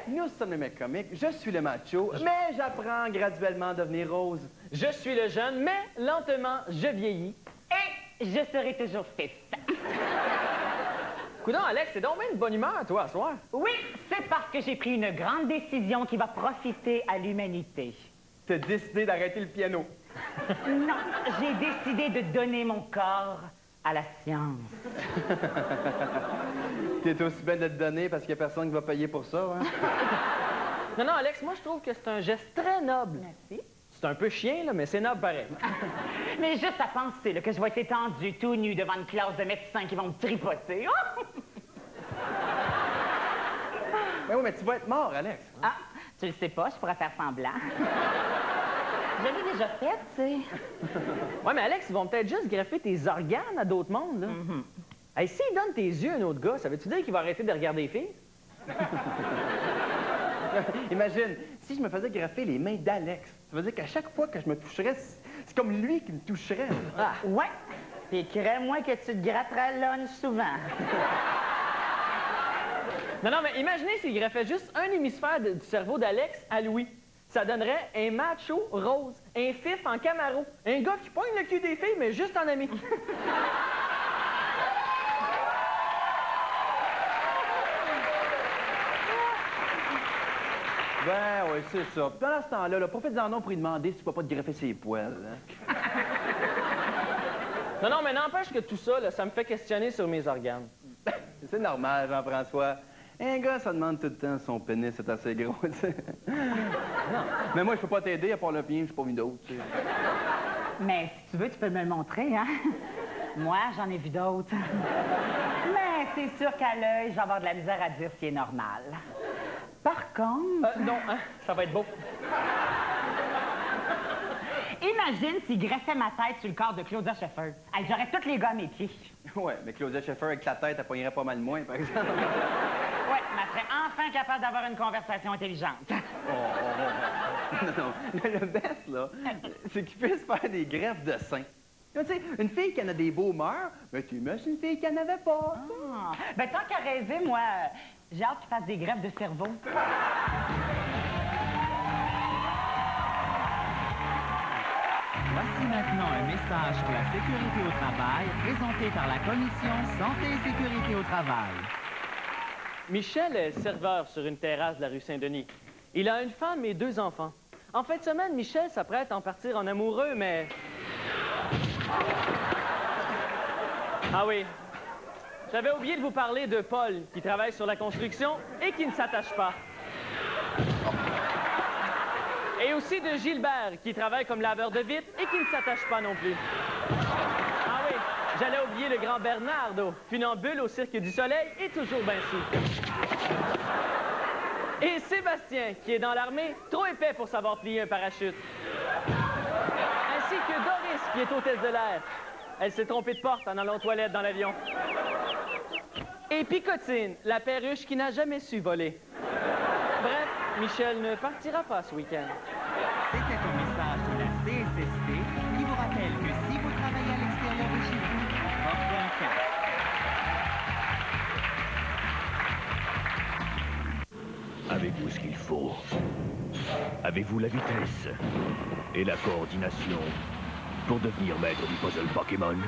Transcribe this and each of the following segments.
nous sommes les mecs comiques, je suis le macho, mais j'apprends graduellement à devenir rose. Je suis le jeune, mais lentement, je vieillis. Et je serai toujours fif. Coudonc, Alex, c'est donc bien de bonne humeur, toi, ce soir. Oui, c'est parce que j'ai pris une grande décision qui va profiter à l'humanité. T'as décidé d'arrêter le piano. Non, j'ai décidé de donner mon corps à la science. T'es aussi bien de te donner parce qu'il n'y a personne qui va payer pour ça, hein? Non, non, Alex, moi, je trouve que c'est un geste très noble. Merci. C'est un peu chien, là, mais c'est noble pareil. Mais juste à penser là, que je vais être étendu tout nu devant une classe de médecins qui vont me tripoter. Oh! Mais oui, mais tu vas être mort, Alex. Ah, tu le sais pas, je pourrais faire semblant. Je l'ai déjà fait, tu sais. Ouais, mais Alex, ils vont peut-être juste greffer tes organes à d'autres mondes, là. Hey, s'ils donnent tes yeux à un autre gars, ça veut-tu dire qu'il va arrêter de regarder les filles? Imagine, si je me faisais greffer les mains d'Alex, ça veut dire qu'à chaque fois que je me toucherais, c'est comme lui qui me toucherait. Ah, ouais. Puis crée-moi que tu te gratteras le lunch souvent. Non, non, mais imaginez s'il greffait juste un hémisphère du cerveau d'Alex à Louis. Ça donnerait un macho rose, un fif en Camaro, un gars qui pogne le cul des filles, mais juste en ami. Ben oui, c'est ça. Pendant ce temps-là, profite-en donc pour lui demander si tu peux pas te greffer ses poils. Hein? Non, non, mais n'empêche que tout ça, là, ça me fait questionner sur mes organes. C'est normal, Jean-François. Un gars, ça demande tout le temps son pénis, c'est assez gros, tu sais. Non. Mais moi, je peux pas t'aider, à part le pien, je suis pas mis d'autres, tu sais. Mais si tu veux, tu peux me le montrer, hein? Moi, j'en ai vu d'autres. Mais c'est sûr qu'à l'œil, je vais avoir de la misère à dire ce qui est normal. Par contre... Non, hein, ça va être beau. Imagine s'il greffait ma tête sur le corps de Claudia Schiffer. Hey, j'aurais tous les gars à mes pieds. Ouais, mais Claudia Schiffer, avec sa tête, elle poignerait pas mal moins, par exemple. Ouais, mais elle serait enfin capable d'avoir une conversation intelligente. Non, le best, là, c'est qu'ils puissent faire des greffes de seins. Tu sais, une fille qui en a des beaux mœurs, mais tu imagines une fille qui en avait pas. Ah. Ben, tant qu'à rêver, moi, j'ai hâte qu'ils fassent des greffes de cerveau. Voici maintenant un message pour la sécurité au travail, présenté par la Commission Santé et Sécurité au travail. Michel est serveur sur une terrasse de la rue Saint-Denis. Il a une femme et 2 enfants. En fin de semaine, Michel s'apprête à en partir en amoureux, mais... Ah oui. J'avais oublié de vous parler de Paul, qui travaille sur la construction et qui ne s'attache pas. Et aussi de Gilbert, qui travaille comme laveur de vitres et qui ne s'attache pas non plus. Ah oui, j'allais oublier le grand Bernardo, funambule au Cirque du Soleil et toujours bien sous. Et Sébastien, qui est dans l'armée, trop épais pour savoir plier un parachute. Ainsi que Doris, qui est hôtesse de l'air. Elle s'est trompée de porte en allant aux toilettes dans l'avion. Et Picotine, la perruche qui n'a jamais su voler. Bref, Michel ne partira pas ce week-end. C'était un message de la CSST qui vous rappelle que si vous travaillez à l'extérieur de chez vous, portez un casque. Avez-vous ce qu'il faut? Avez-vous la vitesse et la coordination pour devenir maître du puzzle Pokémon?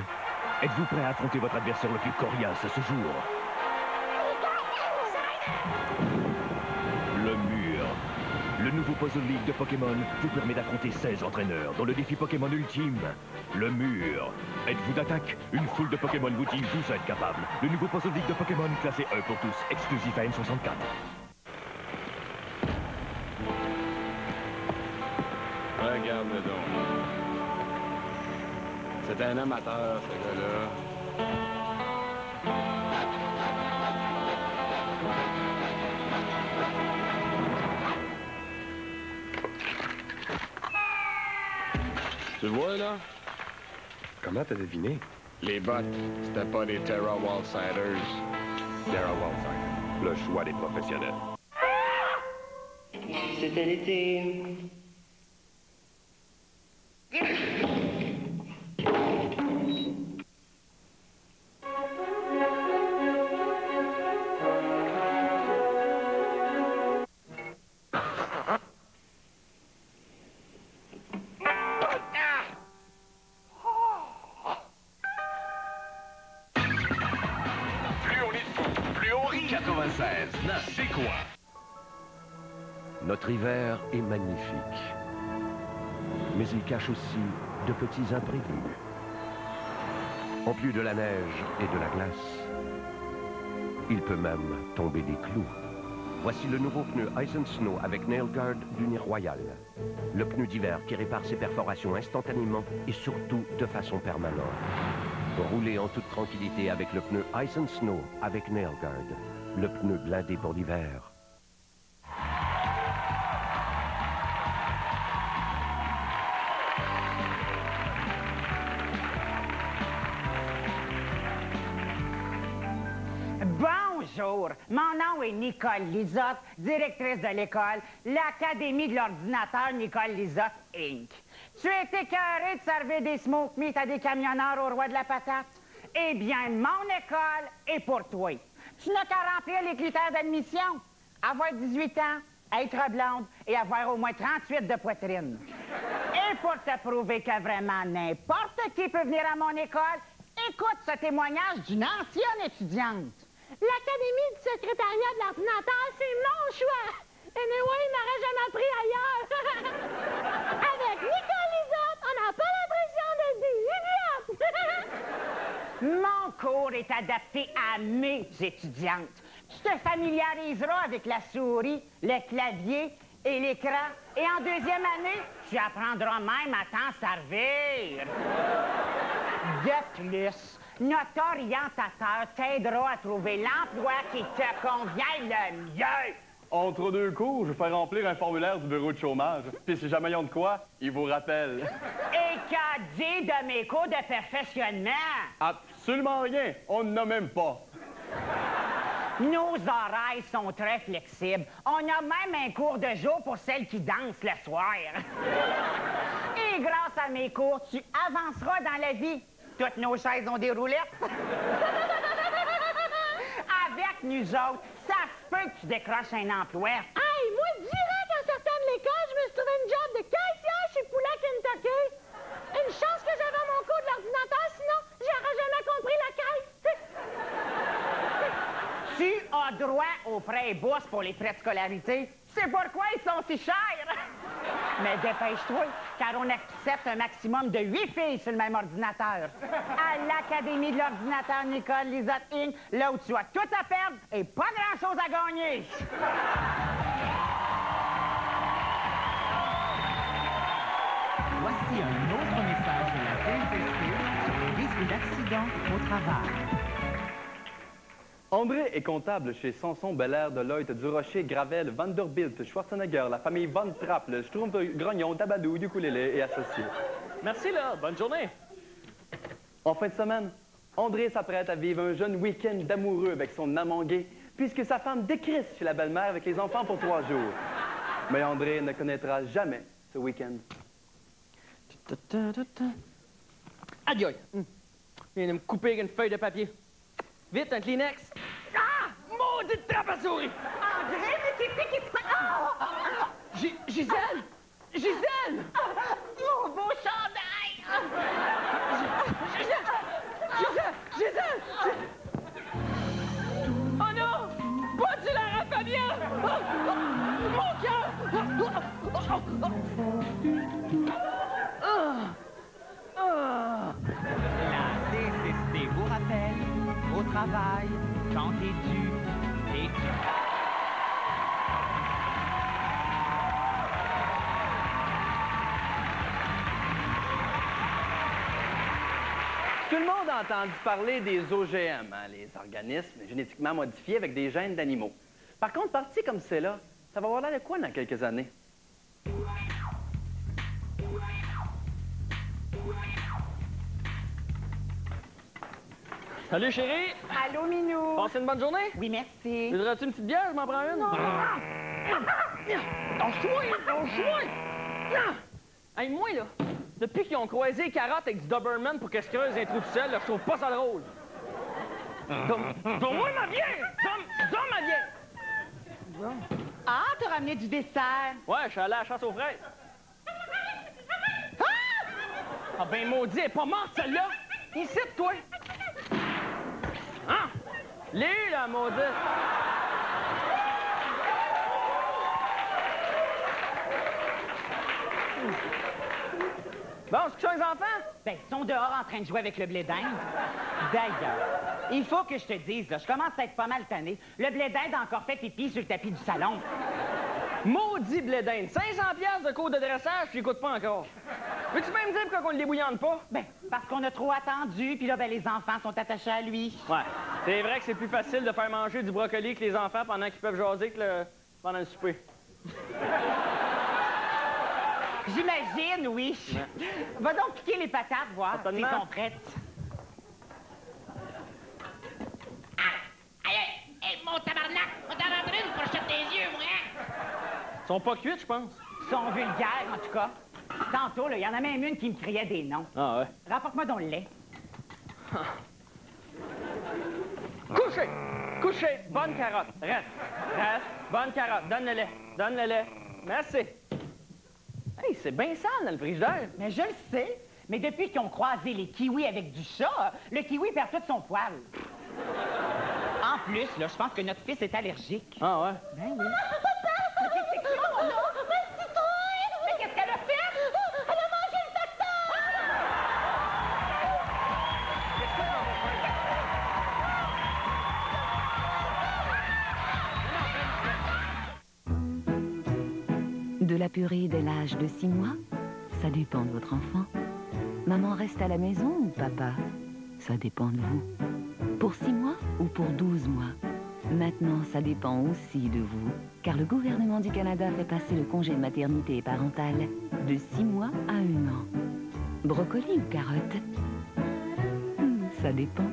Êtes-vous prêt à affronter votre adversaire le plus coriace ce jour? Le mur. Le nouveau Puzzle League de Pokémon vous permet d'affronter 16 entraîneurs dans le défi Pokémon ultime. Le mur. Êtes-vous d'attaque? Une foule de Pokémon vous dit vous êtes capable. Le nouveau Puzzle League de Pokémon classé 1 pour tous, exclusif à N64. Regarde-le donc. C'est un amateur, ce gars-là. Tu vois, là? Comment t'as deviné? Les bottes, c'était pas des Terra Wallsiders. Terra Wallside, le choix des professionnels. C'était l'été. Notre hiver est magnifique. Mais il cache aussi de petits imprévus. En plus de la neige et de la glace, il peut même tomber des clous. Voici le nouveau pneu Ice and Snow avec Nail Guard d'Uni Royal. Le pneu d'hiver qui répare ses perforations instantanément et surtout de façon permanente. Roulez en toute tranquillité avec le pneu Ice and Snow avec Nail Guard. Le pneu blindé pour l'hiver. Bonjour, mon nom est Nicole Lisotte, directrice de l'école, l'Académie de l'ordinateur Nicole Lisotte, Inc. Tu es écœuré de servir des smoke meat à des camionneurs au roi de la patate? Eh bien, mon école est pour toi. Tu n'as qu'à remplir les critères d'admission. Avoir 18 ans, être blonde et avoir au moins 38 de poitrine. Et pour te prouver que vraiment n'importe qui peut venir à mon école, écoute ce témoignage d'une ancienne étudiante. L'Académie du secrétariat de l'ordinateur, c'est mon choix. Anyway, il m'aurait jamais pris ailleurs. Avec Nicole Lisotte, on n'a pas l'impression d'être des idiotes. Mon cours est adapté à mes étudiantes. Tu te familiariseras avec la souris, le clavier et l'écran. Et en deuxième année, tu apprendras même à t'en servir. De plus, notre orientateur t'aidera à trouver l'emploi qui te convient le mieux. Entre deux cours, je vous fais remplir un formulaire du bureau de chômage. Puis si jamais ils ont de quoi, ils vous rappellent. Et qu'a dit de mes cours de perfectionnement? Absolument rien. On n'en a même pas. Nos horaires sont très flexibles. On a même un cours de jour pour celles qui dansent le soir. Et grâce à mes cours, tu avanceras dans la vie. Toutes nos chaises ont des roulettes. Avec nous autres, ça se peut que tu décroches un emploi. Hey, moi, direct en sortant de l'école, je me suis trouvé une job de caissière chez Poulet Kentucky. Une chance que j'avais mon cours de l'ordinateur, sinon, j'aurais jamais compris la caisse. Tu as droit aux prêts et bourses pour les frais de scolarité. C'est pourquoi ils sont si chers. Mais dépêche-toi, car on accepte un maximum de 8 filles sur le même ordinateur. À l'Académie de l'ordinateur Nicole Lisotte Inc., là où tu as tout à perdre et pas grand-chose à gagner. Voici un autre message de la CNCST sur les risques d'accident au travail. André est comptable chez Sanson, Belair, Deloitte, Durocher, Gravel, Vanderbilt, Schwarzenegger, la famille Von Trapp, le Schtroumpf, Grognon, Dabadou, Ukulélé et associés. Merci, là. Bonne journée. En fin de semaine, André s'apprête à vivre un jeune week-end d'amoureux avec son amant gay, puisque sa femme décrisse chez la belle-mère avec les enfants pour 3 jours. Mais André ne connaîtra jamais ce week-end. Aïe, aïe. Il vient de me couper avec une feuille de papier. Vite, un Kleenex. Ah! Maudite trappe à souris! André, mais qu'est-ce qui se passe? Gisèle! Gisèle! Mon beau chandail! Gisèle! Oh non! Pas du Lara Fabien! Mon cœur! La CCST vous rappelle, au travail, quand t'es dû et... Tout le monde a entendu parler des OGM, hein, les organismes génétiquement modifiés avec des gènes d'animaux. Par contre, parti comme c'est là, ça va avoir l'air de quoi dans quelques années? Salut, chérie! Allô, Minou? Passez une bonne journée? Oui, merci. Voudrais-tu une petite bière? Je m'en prends une. Lâche-moi! Lâche-moi! Hey, moi, là, depuis qu'ils ont croisé les carottes avec du Doberman pour qu'elles se creusent un trou tout seul, là, je trouve pas ça drôle. Donne-moi ma bière! Donne ma bière! Ah, t'as ramené du dessert. Ouais, je suis allé à la chasse aux fraises. Ah ben maudit, elle est pas morte celle-là! Ici, toi! Hein? L'ai eu, la maudite! Bon, est-ce que sont les enfants? Ben, ils sont dehors en train de jouer avec le blé d'Inde. D'ailleurs, il faut que je te dise, là, je commence à être pas mal tannée. Le blé d'Inde a encore fait pipi sur le tapis du salon. Maudit blé d'Inde. 500 piastres de cours de dressage, tu écoutes pas encore. Veux-tu même dire pourquoi on le débouillante pas? Ben, parce qu'on a trop attendu, puis là, ben, les enfants sont attachés à lui. Ouais. C'est vrai que c'est plus facile de faire manger du brocoli que les enfants pendant qu'ils peuvent jaser pendant le souper. J'imagine, oui. Va donc piquer les patates, voir si Certainement. elles sont prêtes. Mon tabarnak! On t'en rendre une pour jeter des yeux, moi! Ils sont pas cuits, je pense. Ils sont vulgaires, en tout cas. Tantôt, il y en a même une qui me criait des noms. Ah ouais. Rapporte-moi donc le lait. Couché! Couché! Bonne carotte. Reste. Reste. Bonne carotte. Donne le lait. Donne le lait. Merci. Hey, c'est bien sale dans le frigidaire. Mais je le sais. Mais depuis qu'ils ont croisé les kiwis avec du chat, le kiwi perd tout son poil. En plus, là, je pense que notre fils est allergique. Ah ouais? Ben oui. Mais qu'est-ce que c'est que ça, là? Mais qu'est-ce qu'elle a fait? Elle a mangé le De la purée dès l'âge de 6 mois, ça dépend de votre enfant. Maman reste à la maison ou papa? Ça dépend de vous. Pour 6 mois ou pour 12 mois? Maintenant, ça dépend aussi de vous, car le gouvernement du Canada fait passer le congé de maternité parentale de 6 mois à 1 an. Brocoli ou carotte? Ça dépend.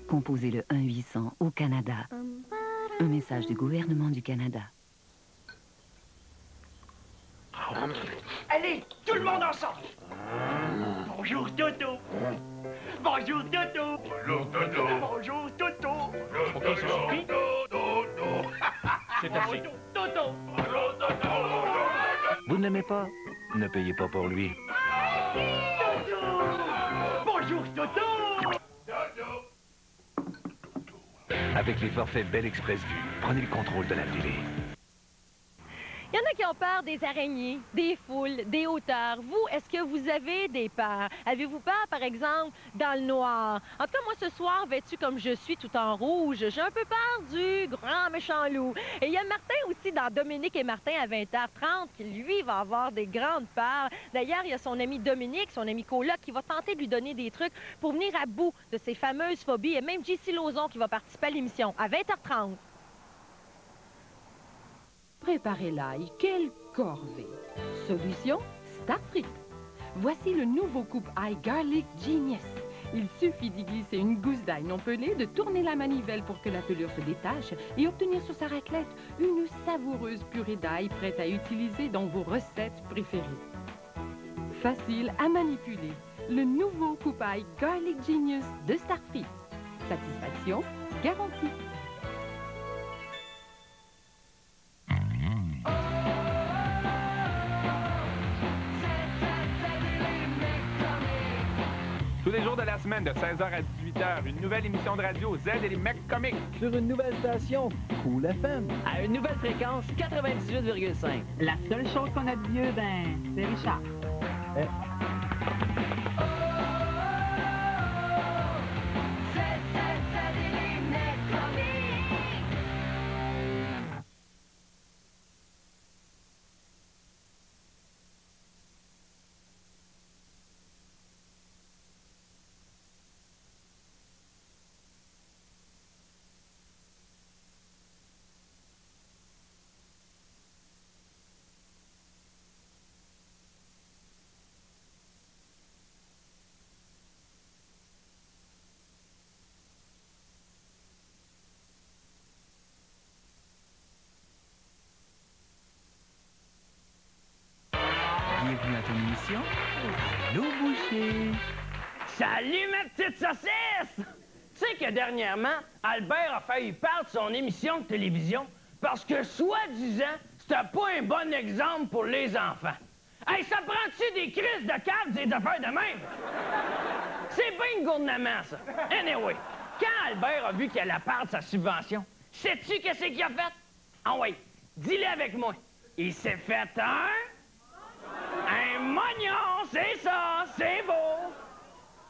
Composez le 1-800 au Canada. Un message du gouvernement du Canada. Allez, tout le monde ensemble. Bonjour Toto. Bonjour Toto. Bonjour, Toto. Bonjour Toto. Bonjour, Toto. C'est assez. Toto. Vous ne l'aimez pas? Ne payez pas pour lui. Toto. Bonjour Toto. Avec les forfaits Bell Express Vue, prenez le contrôle de la télé. Il y en a qui ont peur des araignées, des foules, des hauteurs. Vous, est-ce que vous avez des peurs? Avez-vous peur, par exemple, dans le noir? En tout cas, moi, ce soir, vêtue comme je suis, tout en rouge, j'ai un peu peur du grand méchant loup. Et il y a Martin aussi dans Dominique et Martin à 20h30 qui, lui, va avoir des grandes peurs. D'ailleurs, il y a son ami Dominique, son ami coloc, qui va tenter de lui donner des trucs pour venir à bout de ses fameuses phobies. Et même J.C. Lauzon qui va participer à l'émission à 20h30. Préparer l'ail, quelle corvée! Solution, Starfrit. Voici le nouveau coupe ail Garlic Genius. Il suffit d'y glisser une gousse d'ail non pelée, de tourner la manivelle pour que la pelure se détache et obtenir sur sa raclette une savoureuse purée d'ail prête à utiliser dans vos recettes préférées. Facile à manipuler. Le nouveau coupe ail Garlic Genius de Starfrit. Satisfaction garantie. Tous les jours de la semaine, de 16h à 18h, une nouvelle émission de radio Z et les mecs comiques. Sur une nouvelle station, Cool FM. À une nouvelle fréquence, 98,5. La seule chose qu'on a de mieux, ben, c'est Richard. Bienvenue à ton émission. Allô, boucher. Salut, ma petite saucisse! Tu sais que dernièrement, Albert a failli perdre son émission de télévision parce que, soi-disant, c'était pas un bon exemple pour les enfants. Hey, ça prend-tu des crises de câbles des affaires de même? C'est bien gouvernement, ça. Anyway, quand Albert a vu qu'il allait perdre sa subvention, sais-tu qu'est-ce qu'il a fait? Ah oui, dis-le avec moi. Il s'est fait un mognon, c'est ça, c'est beau.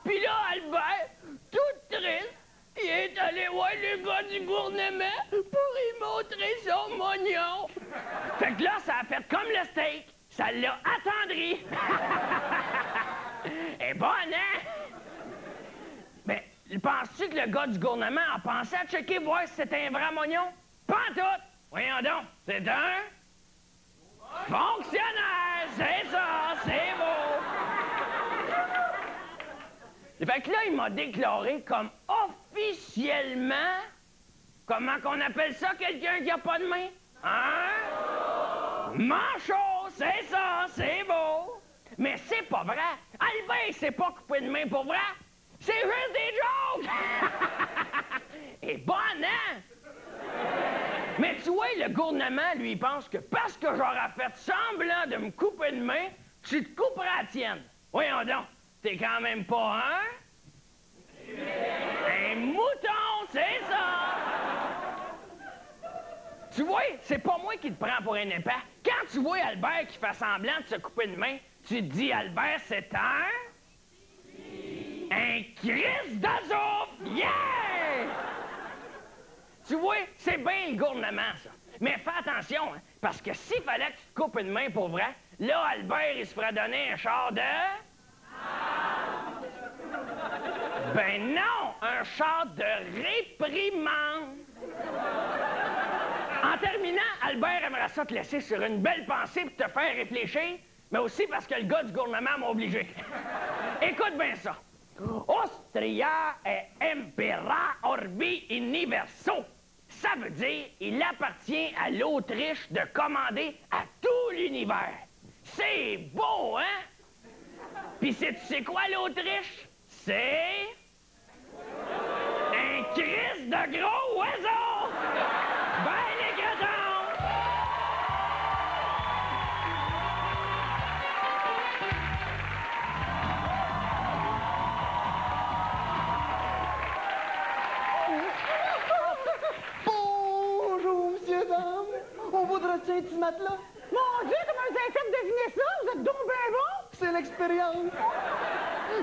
Puis là, Albert, tout triste, il est allé voir le gars du gouvernement pour lui montrer son mognon. Fait que là, ça a fait comme le steak. Ça l'a attendri. Eh bonne, hein? Mais penses-tu que le gars du gouvernement a pensé à checker voir si c'était un vrai mognon? Pas en tout. Voyons donc, c'est un fonctionnaire. C'est ça, c'est beau. Fait que là, il m'a déclaré comme officiellement... Comment qu'on appelle ça, quelqu'un qui a pas de main? Hein? Manchot, c'est ça, c'est beau. Mais c'est pas vrai. Albert, il s'est pas coupé de main pour vrai. C'est juste des jokes! Et bonne, hein? Mais tu vois, le gouvernement, lui, il pense que parce que j'aurais fait semblant de me couper de main, tu te couperas la tienne. Voyons donc, t'es quand même pas un mouton, c'est ça! Tu vois, c'est pas moi qui te prends pour un épais. Quand tu vois Albert qui fait semblant de se couper une main, tu te dis, Albert, c'est un Christ d'Azov! Yeah! Tu vois, c'est bien le gouvernement, ça. Mais fais attention, hein, parce que s'il fallait que tu te coupes une main pour vrai, là, Albert, il se ferait donner un char de... Ben non, un char de réprimande. En terminant, Albert aimerait ça te laisser sur une belle pensée pour te faire réfléchir, mais aussi parce que le gars du gouvernement m'a obligé. Écoute bien ça. Austria est impera orbi universo. Ça veut dire il appartient à l'Autriche de commander à tout l'univers. C'est beau, hein? Puis tu sais quoi, l'Autriche? C'est... un Christ de gros oiseau! Ben les gredons! Bonjour, monsieur, dame. On voudrait un petit matelas? Mon Dieu, comment vous avez fait deviner ça? Vous êtes donc bien bon! C'est l'expérience.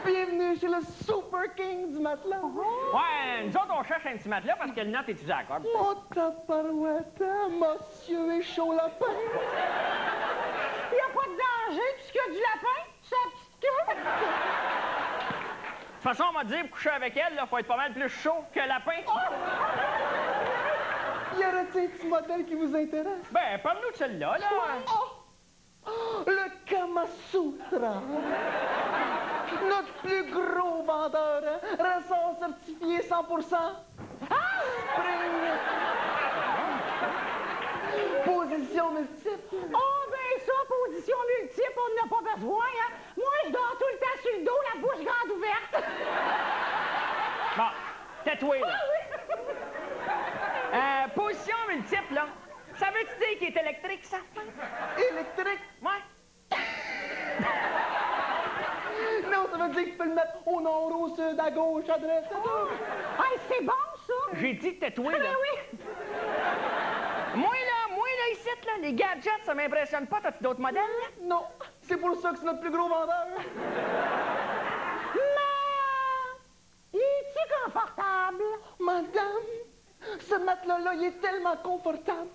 Bienvenue chez le Super King du matelas. Ouais, nous autres, on cherche un petit matelas parce que le nôtre est usé à la corde. Mon tabarouette, monsieur est chaud lapin. Il n'y a pas de danger puisqu'il y a du lapin, sa petite queue. De toute façon, on m'a dit, pour coucher avec elle, il faut être pas mal plus chaud que lapin. Y aurait-il un petit modèle qui vous intéresse? Ben, parle-nous de celle-là, là. Le Kama Sutra. Notre plus gros vendeur, hein? Ressort certifié 100%. Spring. Position multiple. Oh, ben ça, position multiple, on n'en a pas besoin, hein? Moi, je dors tout le temps sur le dos, la bouche grande ouverte. Bon, tatoué, là. Position multiple, là. Ça veut-tu dire qu'il est électrique, ça? Électrique? Ouais. Non, ça veut dire que tu peux le mettre au nord, au sud, à gauche, à droite, à gauche. Hey, c'est bon, ça! J'ai dit tatoué, là. Ben oui! Moi, ici, là, les gadgets, ça m'impressionne pas. T'as-tu d'autres modèles, là? Non, c'est pour ça que c'est notre plus gros vendeur. Mais... il est-tu confortable? Madame, ce matelas-là, il est tellement confortable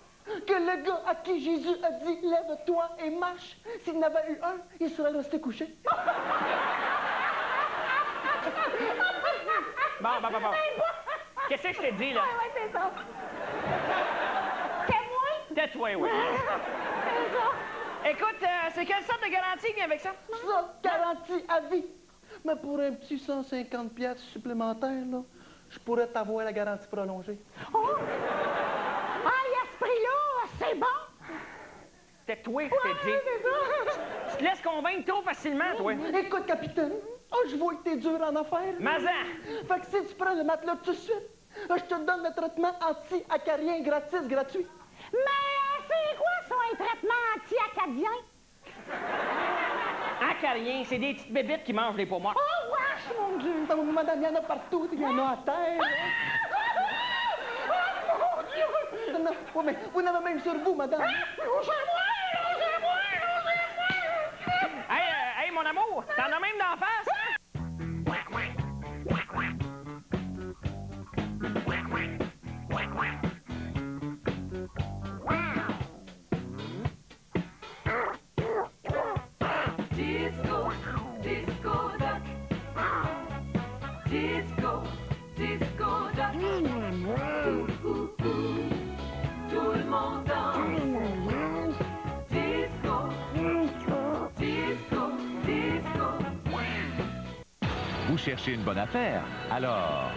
que le gars à qui Jésus a dit « Lève-toi et marche », s'il n'avait eu un, il serait resté couché. Bon. Qu'est-ce que je t'ai dit, là? Ouais, c'est ça. C'est moi? Tatoué, oui. C'est ça. Écoute, c'est quelle sorte de garantie qui vient avec ça? Ça, garantie à vie. Mais pour un petit 150 piastres supplémentaires, là, je pourrais t'avoir la garantie prolongée. Oh! Ah, à ce prix-là, c'est bon! Tatoué, je t'ai dit. C'est ça. Tu te laisses convaincre trop facilement, toi. Écoute, capitaine, je vois que t'es dur en affaires. Mazan! Fait que si tu prends le matelas tout de suite, je te donne le traitement anti-acarien gratuit. Mais c'est quoi ça, un traitement anti-acadien? Acarien, c'est des petites bébites qui mangent les pommes. Oh, wesh, mon Dieu! Oh, madame, il y en a partout, il y en a à terre. Oh, mon Dieu! Non, oui, mais vous en avez même sur vous, madame. Logez-moi! Hey, T'en as même d'en face, hein? Disco, disco duck. Disco, disco duck. Tout le monde danse. Disco, disco, disco. Vous cherchez une bonne affaire? Alors...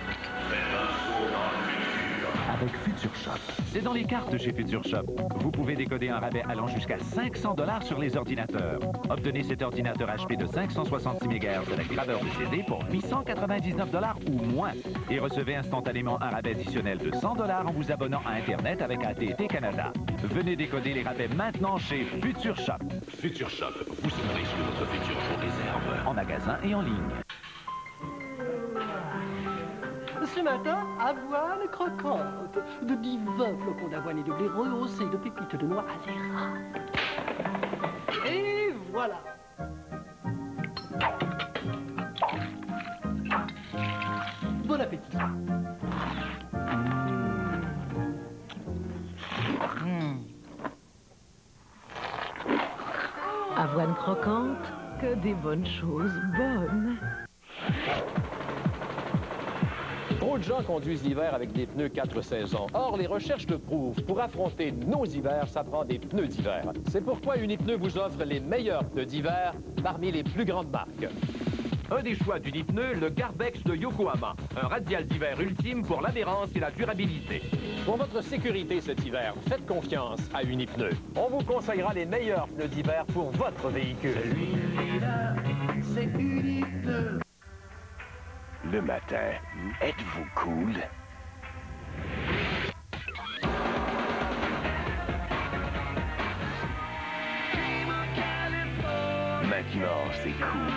avec Future Shop. C'est dans les cartes chez Future Shop. Vous pouvez décoder un rabais allant jusqu'à 500 $ sur les ordinateurs. Obtenez cet ordinateur HP de 566 MHz avec graveur de CD pour 899 $ ou moins. Et recevez instantanément un rabais additionnel de 100 $ en vous abonnant à Internet avec AT&T Canada. Venez décoder les rabais maintenant chez Future Shop. Future Shop, vous saurez ce que votre futur vous réserve. En magasin et en ligne. Ce matin, avoine croquante, de divins flocons d'avoine et de blé rehaussés de pépites de noix à l'érable. Et voilà. Bon appétit. Avoine croquante, que des bonnes choses bonnes. Trop de gens conduisent l'hiver avec des pneus 4 saisons. Or, les recherches le prouvent. Pour affronter nos hivers, ça prend des pneus d'hiver. C'est pourquoi Unipneu vous offre les meilleurs pneus d'hiver parmi les plus grandes marques. Un des choix d'Unipneu, le Garbex de Yokohama. Un radial d'hiver ultime pour l'adhérence et la durabilité. Pour votre sécurité cet hiver, faites confiance à Unipneu. On vous conseillera les meilleurs pneus d'hiver pour votre véhicule. Celui-là, c'est Unipneu. Le matin, êtes-vous cool? Maintenant, c'est cool.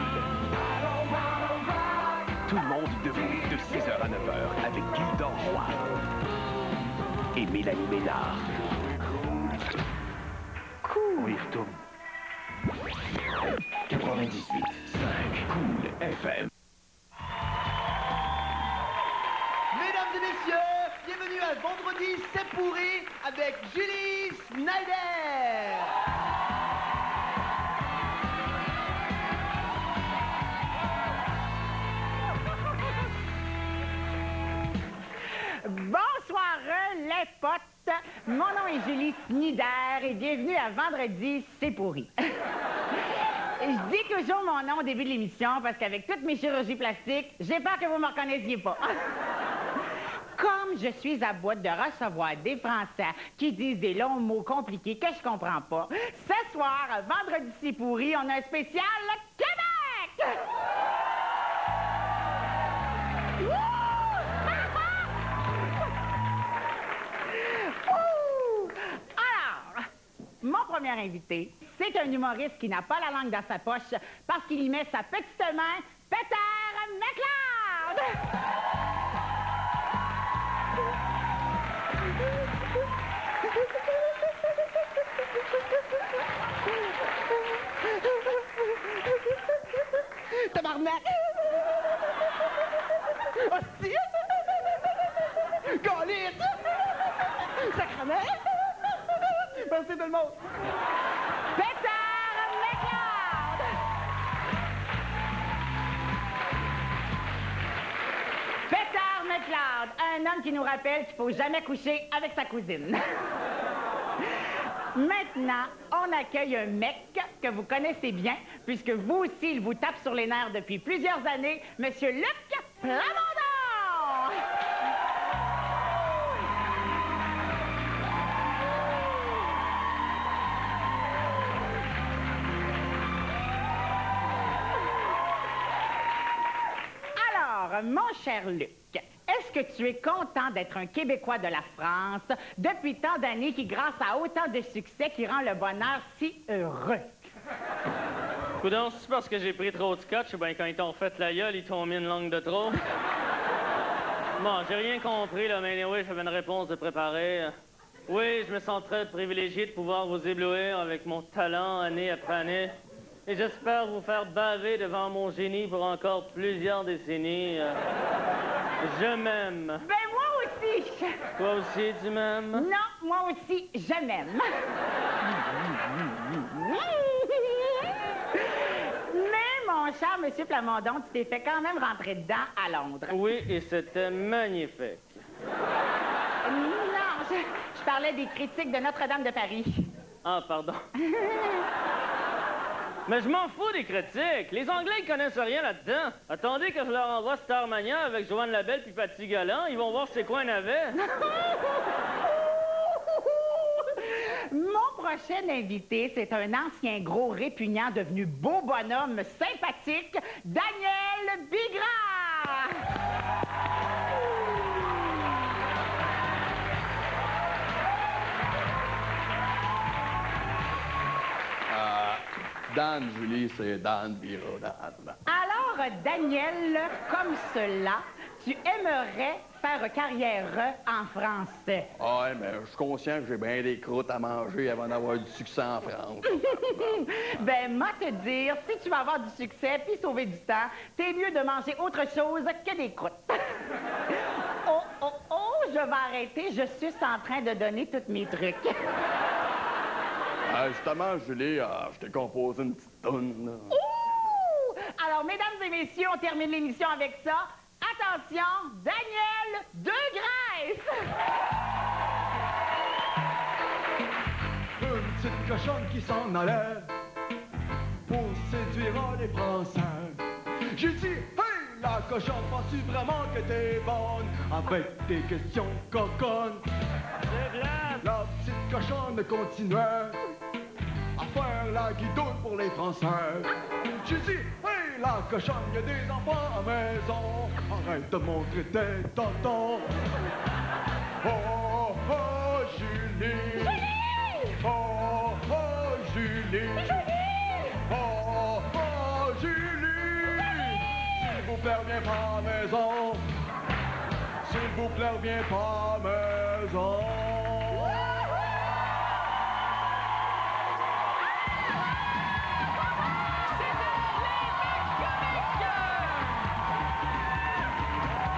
Tout le monde debout de 6h à 9h avec Gildan Roy et Mélanie Ménard. Cool. On y retourne. 98.5 Cool FM. Mesdames et messieurs, bienvenue à Vendredi C'est pourri avec Julie Snyder. Bonsoir les potes, mon nom est Julie Snyder et bienvenue à Vendredi C'est pourri. Je dis toujours mon nom au début de l'émission parce qu'avec toutes mes chirurgies plastiques, j'ai peur que vous me reconnaissiez pas. Comme je suis à bout de recevoir des Français qui disent des longs mots compliqués que je comprends pas, ce soir, à Vendredi C'est pourri, on a un spécial Québec! Alors, mon premier invité, c'est un humoriste qui n'a pas la langue dans sa poche parce qu'il y met sa petite main, Peter McLeod! Tabarnak! Hostie! Galite! Sacrement! Merci tout le monde! Peter McLeod! Peter McLeod, un homme qui nous rappelle qu'il faut jamais coucher avec sa cousine. Maintenant, on accueille un mec que vous connaissez bien, puisque vous aussi, il vous tape sur les nerfs depuis plusieurs années, Monsieur Luc Plamondon! Alors, mon cher Luc, est-ce que tu es content d'être un Québécois de la France depuis tant d'années qui, grâce à autant de succès, qui rend le bonheur si heureux? Coudonc, c'est parce que j'ai pris trop de scotch, ben quand ils t'ont fait la gueule, ils t'ont mis une langue de trop. Bon, j'ai rien compris, là, mais oui, j'avais une réponse de préparer. Oui, je me sens très privilégié de pouvoir vous éblouir avec mon talent année après année. Et j'espère vous faire baver devant mon génie pour encore plusieurs décennies. Je m'aime. Ben, moi aussi. Toi aussi, tu m'aimes? Non, moi aussi, je m'aime. Mais, mon cher Monsieur Plamondon, tu t'es fait quand même rentrer dedans à Londres. Oui, et c'était magnifique. Non, je parlais des critiques de Notre-Dame de Paris. Ah, pardon. Mais je m'en fous des critiques. Les Anglais, ils connaissent rien là-dedans. Attendez que je leur envoie Starmania avec Joanne Labelle puis Patsy Galland. Ils vont voir c'est quoi un navet. Mon prochain invité, c'est un ancien gros répugnant devenu beau bonhomme sympathique, Daniel Bigrard! Dan, Julie, c'est Dan Biro. Alors, Daniel, comme cela, tu aimerais faire carrière en français. Ah ouais, mais je suis conscient que j'ai bien des croûtes à manger avant d'avoir du succès en France. Ben, moi te dire, si tu veux avoir du succès puis sauver du temps, t'es mieux de manger autre chose que des croûtes. Oh, je vais arrêter, je suis en train de donner tous mes trucs. Justement, Julie, je t'ai composé une petite toune, là. Ouh! Alors, mesdames et messieurs, on termine l'émission avec ça. Attention, Daniel Degraisse! Une petite cochonne qui s'en allait pour séduire les Français. J'ai dit, hey, la cochonne, penses-tu vraiment que t'es bonne avec tes questions coconnes? La petite cochonne continuait à faire la guidoune pour les Français. J'ai dit, hey, la cochonne, y a des enfants à maison. Arrête de montrer tes tontons. Oh, oh, Julie. Oh, oh, Julie. Oh, oh, Julie. S'il vous plaît, viens pas à la maison. S'il vous plaît, viens pas à la maison.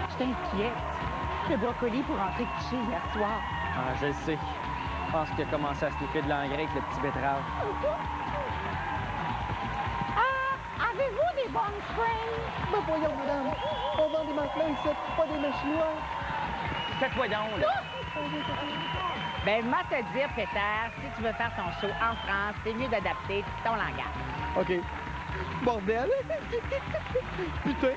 Je t'inquiète. Le brocoli pour rentrer coucher hier soir. Ah, je le sais. Je pense qu'il a commencé à se flipper de l'engrais avec le petit betterave. Avez-vous des bonnes springs? Ben voyons, madame, on vend des matelas ici, pas des mèches chinois. Fais-toi donc, là. Ben, moi te dire, Peter, si tu veux faire ton show en France, c'est mieux d'adapter ton langage. OK. Bordel. Putain.